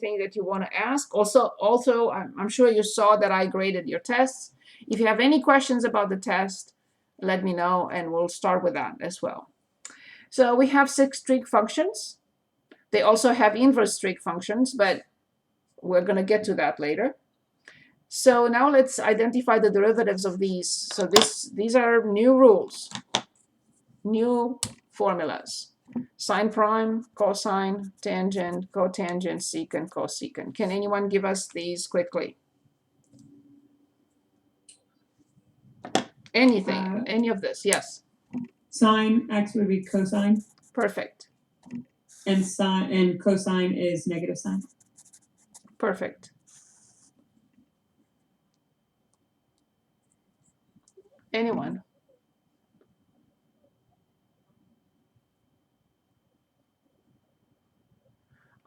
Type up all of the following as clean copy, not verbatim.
anything that you want to ask. Also, I'm sure you saw that I graded your tests. If you have any questions about the test, let me know and we'll start with that as well. So we have 6 trig functions. They also have inverse trig functions, but we're going to get to that later. So now let's identify the derivatives of these. So these are new rules, new formulas. Sine prime, cosine, tangent, cotangent, secant, cosecant. Can anyone give us these quickly? Anything, any of this, yes. Sine x would be cosine, Perfect, and sine and cosine is negative sine. perfect. Anyone?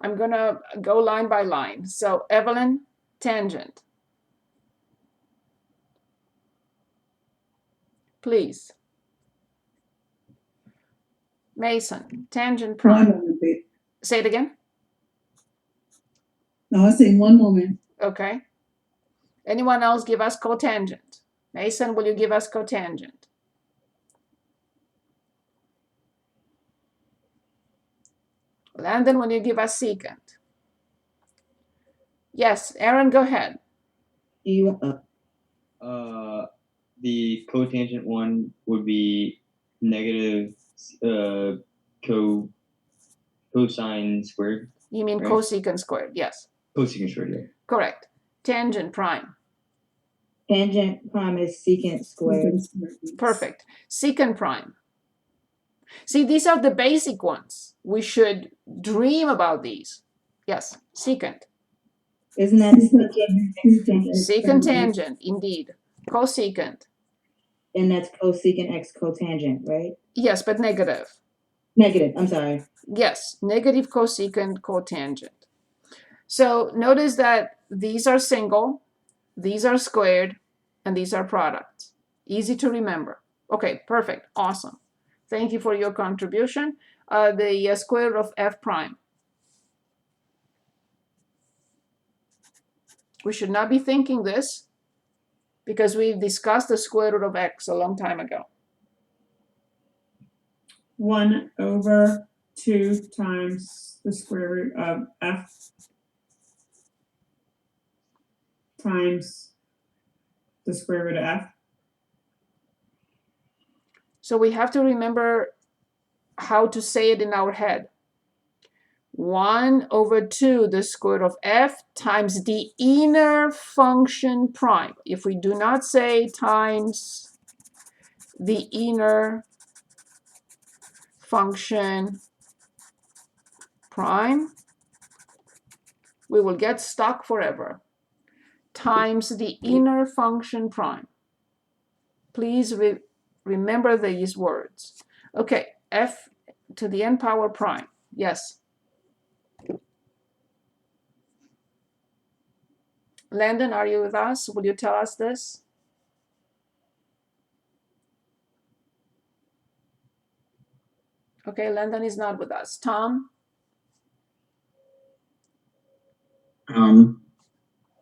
I'm gonna go line by line. So Evelyn, tangent. Please. Mason, tangent prime. 1 moment, please. Say it again. No, I say 1 moment. Okay. Anyone else give us cotangent? Mason, will you give us cotangent? Landon, will you give us secant? Yes, Aaron, go ahead. The cotangent one would be negative cosine squared. You mean right? cosecant squared? Yes. Cosecant squared, yeah. Correct. Tangent prime. Tangent prime is secant squared. Perfect. Secant prime. See, these are the basic ones. We should dream about these. Yes, secant. Isn't that secant? Secant tangent, indeed. Cosecant. And that's cosecant x cotangent, right? Yes, but negative. Negative, I'm sorry. Yes, negative cosecant cotangent. So notice that these are single, these are squared, and these are products. Easy to remember. Okay, perfect. Awesome. Thank you for your contribution. The square root of f prime. We should not be thinking this because we've discussed the square root of x a long time ago. 1/2 times the square root of f times the square root of f. So we have to remember how to say it in our head. 1/2 the square root of f times the inner function prime. If we do not say times the inner function prime, we will get stuck forever. Times the inner function prime. Please remember these words. Okay, f to the n power prime. Yes. Landon, are you with us? Will you tell us this? Okay, Landon is not with us. Tom?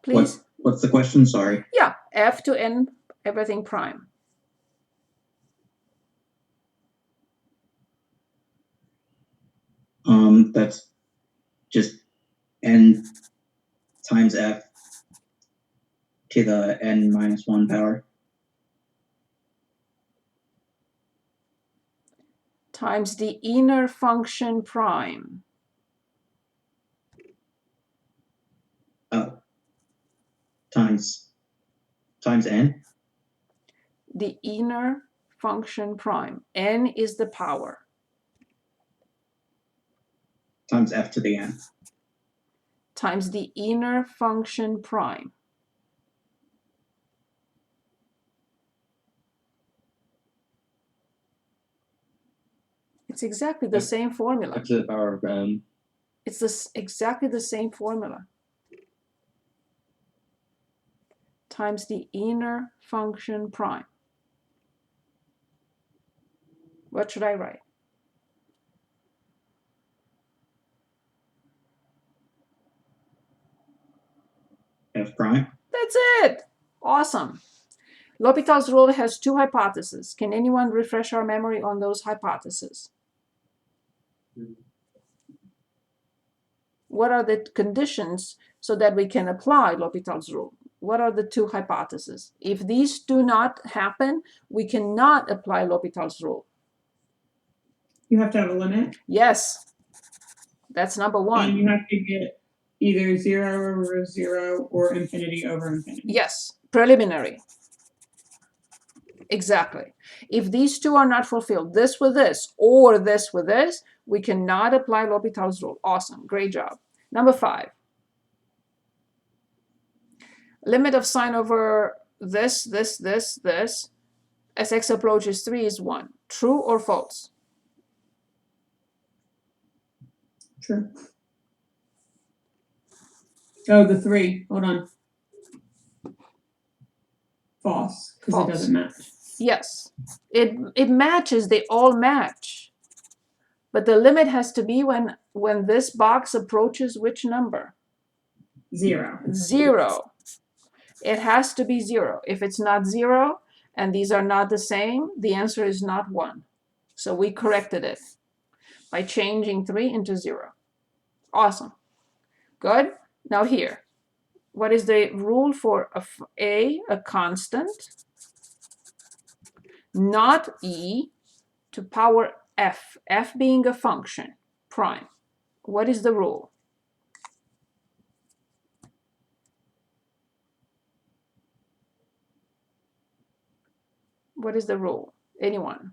Please. What's the question? Sorry. Yeah, f to n everything prime. That's just n times f to the n minus 1 power. Times the inner function prime. Oh. Times n? The inner function prime. N is the power. Times f to the n. Times the inner function prime. It's exactly the same formula. F to the power of m. It's exactly the same formula. Times the inner function prime. What should I write? f prime. That's it. Awesome. L'Hopital's rule has two hypotheses. Can anyone refresh our memory on those hypotheses? What are the conditions so that we can apply L'Hopital's rule? What are the two hypotheses? If these do not happen, we cannot apply L'Hopital's rule. You have to have a limit, Yes, that's number and one. you have to get either 0 over 0 or infinity over infinity. Yes, preliminary. Exactly. If these two are not fulfilled, this with this or this with this, we cannot apply L'Hopital's rule. Awesome. Great job. Number 5. Limit of sine over this, as x approaches 3 is 1. True or false? True. Oh, the 3. Hold on. False, because False. it doesn't match. Yes. It matches. They all match. But the limit has to be when this box approaches which number? 0. 0. It has to be 0. If it's not 0 and these are not the same, the answer is not 1. So we corrected it by changing 3 into 0. Awesome. Good. Now here, what is the rule for a constant, not e, to power f, f being a function, prime? What is the rule? What is the rule? Anyone?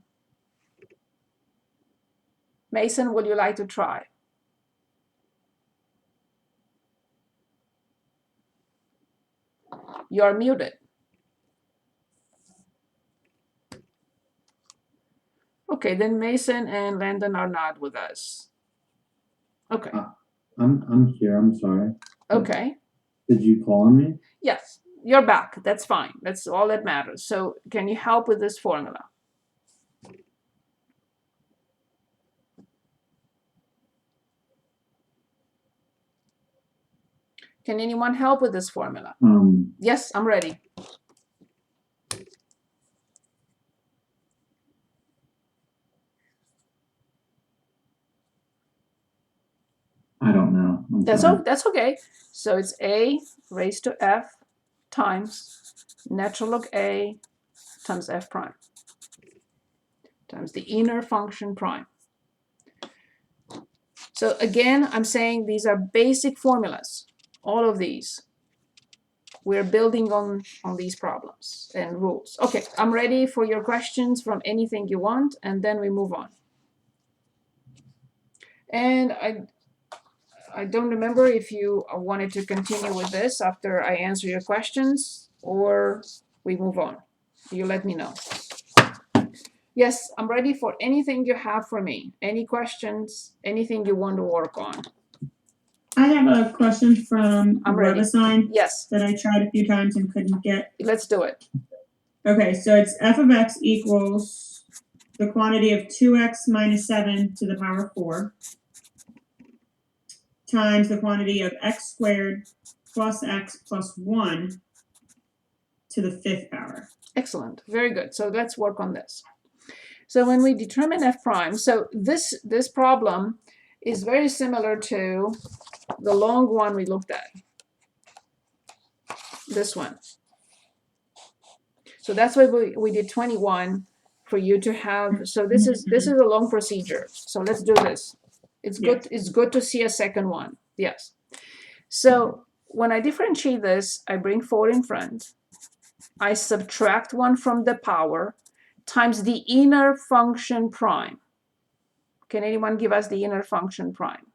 Mason, would you like to try? You're muted. Okay, then Mason and Landon are not with us. Okay, I'm here. I'm sorry. okay. Did you call on me? Yes, you're back. That's fine. That's all that matters. So can you help with this formula? Can anyone help with this formula? Yes, I'm ready. I don't know. I'm That's sorry. that's okay. So it's a raised to f times natural log a times f prime times the inner function prime. So again, I'm saying these are basic formulas. All of these. We're building on these problems and rules. Okay, I'm ready for your questions from anything you want, and then we move on. And I don't remember if you wanted to continue with this after I answer your questions, or we move on. You let me know. Yes, I'm ready for anything you have for me. Any questions, anything you want to work on. I have a question from I'm ready. RoboSign Yes, that I tried a few times and couldn't get. let's do it. Okay, so it's f of x equals the quantity of 2x minus 7 to the power 4 times the quantity of x squared plus x plus 1 to the 5th power. Excellent. Very good. So let's work on this. So when we determine f prime, so this problem is very similar to the long one we looked at. This one. So that's why we did 21 for you to have. So this is a long procedure. So let's do this. It's good. It's good to see a second one. Yes. So when I differentiate this, I bring 4 in front. I subtract 1 from the power times the inner function prime. Can anyone give us the inner function prime?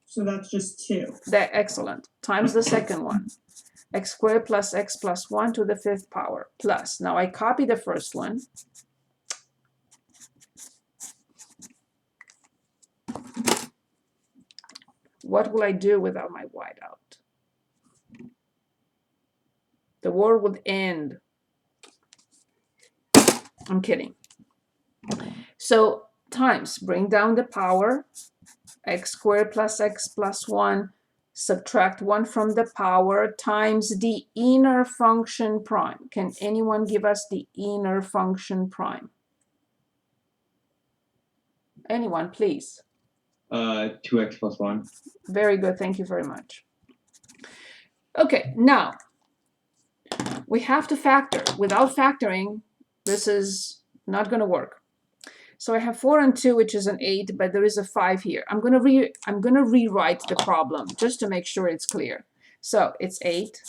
So that's just 2. That excellent. Times the second one. X squared plus x plus 1 to the 5th power plus. Now I copy the first one. What will I do without my whiteout? The world would end. I'm kidding. So times, bring down the power, x squared plus x plus 1 subtract 1 from the power times the inner function prime. Can anyone give us the inner function prime? Anyone, please. 2x plus 1. Very good. Thank you very much. Okay, now we have to factor. Without factoring, this is not going to work. So I have 4 and 2, which is an 8, but there is a 5 here. I'm gonna rewrite the problem just to make sure it's clear. So it's 8,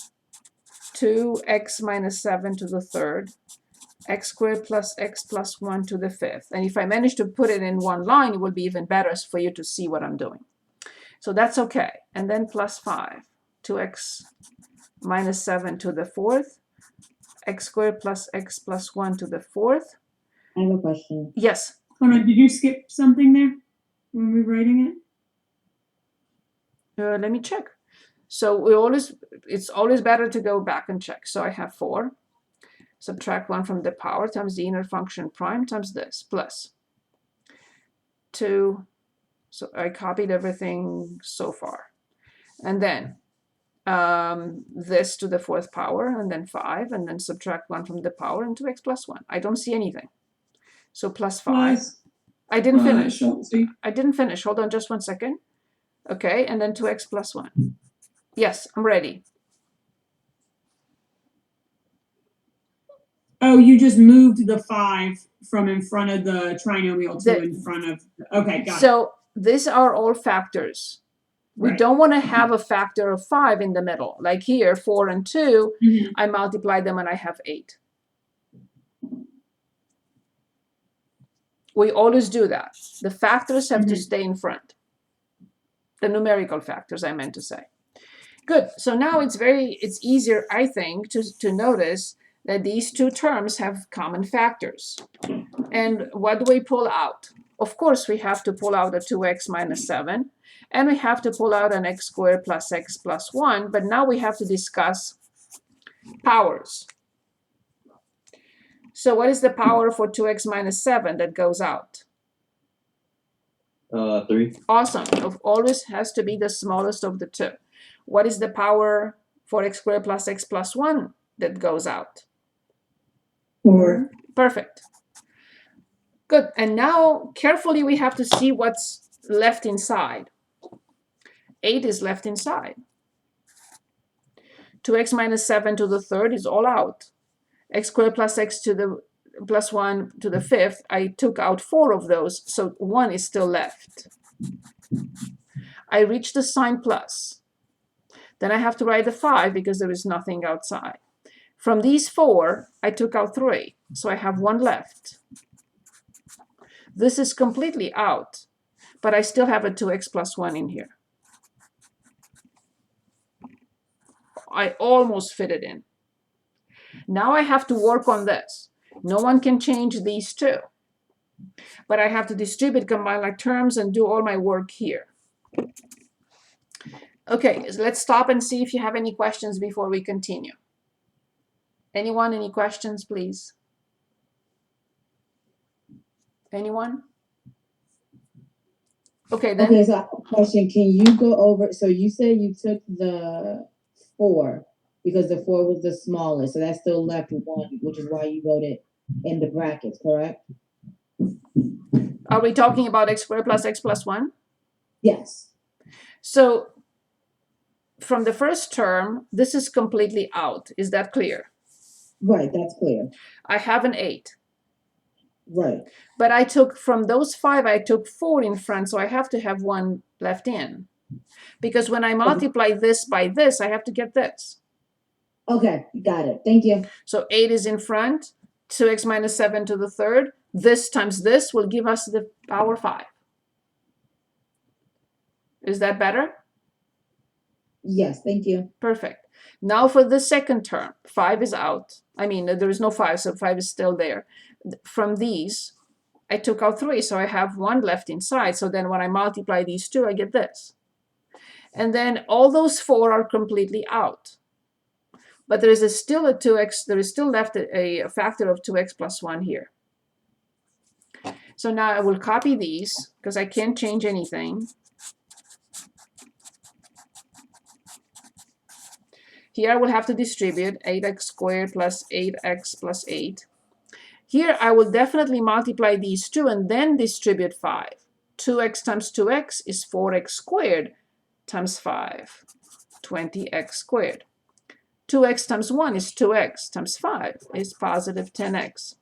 2x minus 7 to the third, x squared plus x plus 1 to the fifth. And if I manage to put it in one line, it will be even better for you to see what I'm doing. So that's okay. And then plus 5, 2x minus 7 to the fourth, x squared plus x plus 1 to the fourth. I have a question. Yes. Hold on, did you skip something there when rewriting it? Let me check. So it's always better to go back and check. So I have 4, subtract 1 from the power times the inner function prime times this, plus 2. So I copied everything so far. And then this to the 4th power, and then 5, and then subtract 1 from the power and 2x plus 1. I don't see anything. So plus 5. I didn't finish. I didn't finish. Hold on just 1 second. Okay, and then 2x plus 1. Yes, I'm ready. Oh, you just moved the 5 from in front of the trinomial to in front of. Okay, got it. So these are all factors. We Right. don't want to have a factor of 5 in the middle. Like here, 4 and 2, Mhm. I multiply them and I have 8. We always do that. The factors have to stay in front. The numerical factors, I meant to say. Good. So now it's easier, I think, to notice that these two terms have common factors. And what do we pull out? Of course, we have to pull out a 2x minus 7, and we have to pull out an x squared plus x plus 1, but now we have to discuss powers. So what is the power for 2x minus 7 that goes out? 3. Awesome. It always has to be the smallest of the two. What is the power for x squared plus x plus 1 that goes out? 4. Perfect. Good. And now carefully we have to see what's left inside. 8 is left inside. 2x minus 7 to the third is all out. X squared plus x to the plus 1 to the fifth, I took out 4 of those, so 1 is still left. I reach the sign plus. Then I have to write the 5 because there is nothing outside. From these 4, I took out 3, so I have 1 left. This is completely out, but I still have a 2x plus 1 in here. I almost fit it in. Now I have to work on this. No one can change these two. But I have to distribute, combine like terms, and do all my work here. Okay, so let's stop and see if you have any questions before we continue. Anyone, any questions, please? Anyone? Okay, then. Okay, so I have a question. Can you go over, so you said you took the 4 because the 4 was the smallest, so that still left 1, which is why you wrote it in the brackets, correct? Are we talking about x squared plus x plus 1? Yes. So from the first term, this is completely out. Is that clear? Right, that's clear. I have an 8. Right. But I took, from those 5, I took 4 in front, so I have to have 1 left in. Because when I multiply this by this, I have to get this. Okay, got it. Thank you. So 8 is in front, 2x minus 7 to the third. This times this will give us the power 5. Is that better? Yes, thank you. Perfect. Now for the second term, 5 is out. I mean, there is no 5, so 5 is still there. From these, I took out 3, so I have 1 left inside. So then when I multiply these two, I get this. And then all those 4 are completely out. But there is still a 2x, there is still left a factor of 2x plus 1 here. So now I will copy these, because I can't change anything. Here I will have to distribute 8x squared plus 8x plus 8. Here I will definitely multiply these two and then distribute 5. 2x times 2x is 4x squared times 5, 20x squared. 2x times 1 is 2x times 5 is positive 10x.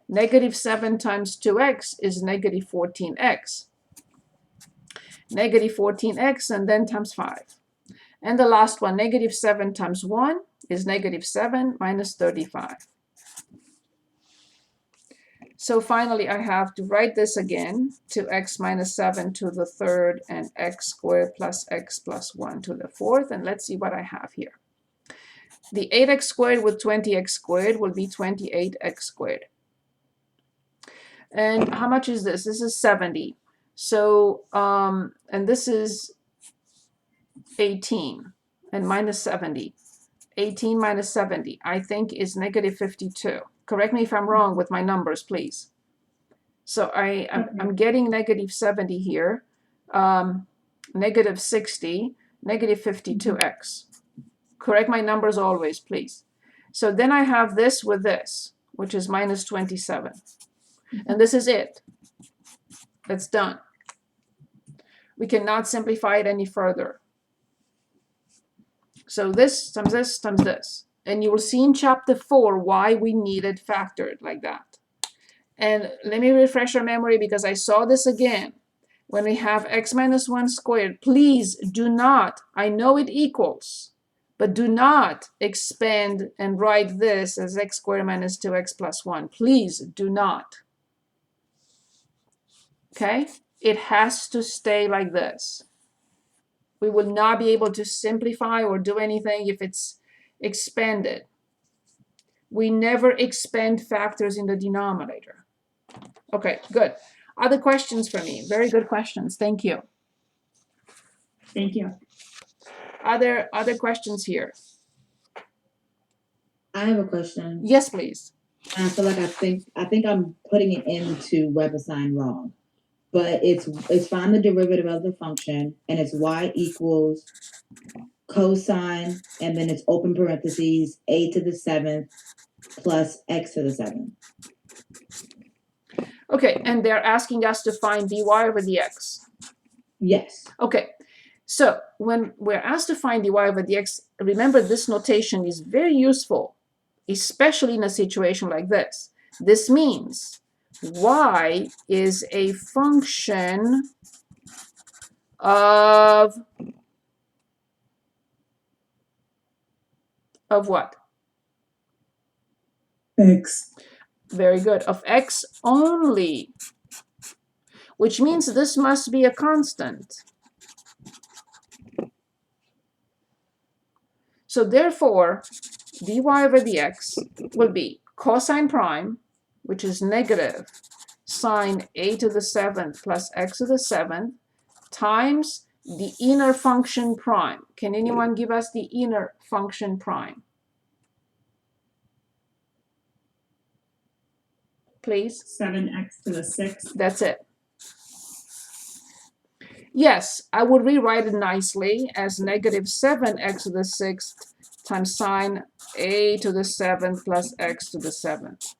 Negative 7 times 2x is negative 14x. Negative 14x and then times 5. And the last one, negative 7 times 1 is negative 7 minus 35. So finally, I have to write this again, 2x minus 7 to the third and x squared plus x plus 1 to the fourth. And let's see what I have here. The 8x squared with 20x squared will be 28x squared. And how much is this? This is 70. So, and this is 18 and minus 70. 18 minus 70, I think, is negative 52. Correct me if I'm wrong with my numbers, please. So I'm getting negative 70 here, negative 60, negative 52x. Correct my numbers always, please. So then I have this with this, which is minus 27. And this is it. It's done. We cannot simplify it any further. So this times this times this. And you will see in chapter 4 why we need it factored like that. And let me refresh our memory because I saw this again. When we have x minus 1 squared, please do not, I know it equals, but do not expand and write this as x squared minus 2x plus 1. Please do not. Okay? It has to stay like this. We will not be able to simplify or do anything if it's expanded. We never expand factors in the denominator. Okay, good. Other questions for me? Very good questions. Thank you. Thank you. Other questions here? I have a question. Yes, please. I feel like I think I'm putting it into WebAssign wrong. But it's find the derivative of the function, and it's y equals cosine, and then it's open parentheses, a to the 7th plus x to the 7th. Okay, and they're asking us to find dy over dx. Yes. Okay, so when we're asked to find dy over dx, remember this notation is very useful, especially in a situation like this. This means y is a function of what? X. Very good. Of x only, which means this must be a constant. So therefore, dy over dx will be cosine prime, which is negative sine a to the 7th plus x to the 7th times the inner function prime. Can anyone give us the inner function prime? Please. 7x to the 6th. That's it. Yes, I would rewrite it nicely as negative 7x to the 6th times sine a to the 7th plus x to the 7th.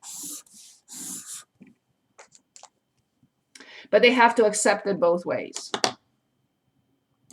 But they have to accept it both ways.